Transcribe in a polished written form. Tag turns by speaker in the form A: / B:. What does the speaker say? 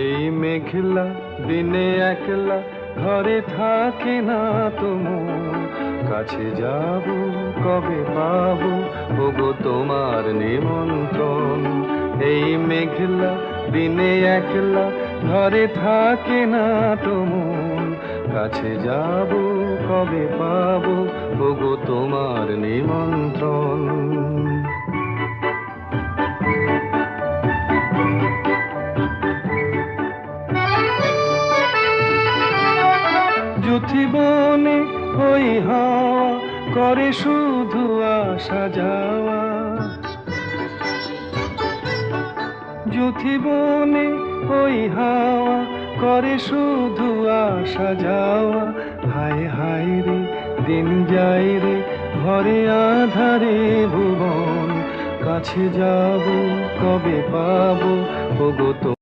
A: এই মেঘলা দিনে একলা ঘরে থাকে না তো মন, কাছে যাব কবে পাবো ওগো তোমার নিমন্ত্রণ। এই মেঘলা দিনে একলা ঘরে থাকে না তো মন, কাছে যাব কবে পাবো ওগো তোমার নিমন্ত্রণ। যুথিবনে ওই হাওয়া করে শুধু আসা যাওয়া, যুথিবনে ওই হাওয়া করে শুধু আসা যাওয়া। হায় হায় রে দিন যায় রে ঘরে আধারে ভুবন, কাছে যাব কবে পাবো ওগো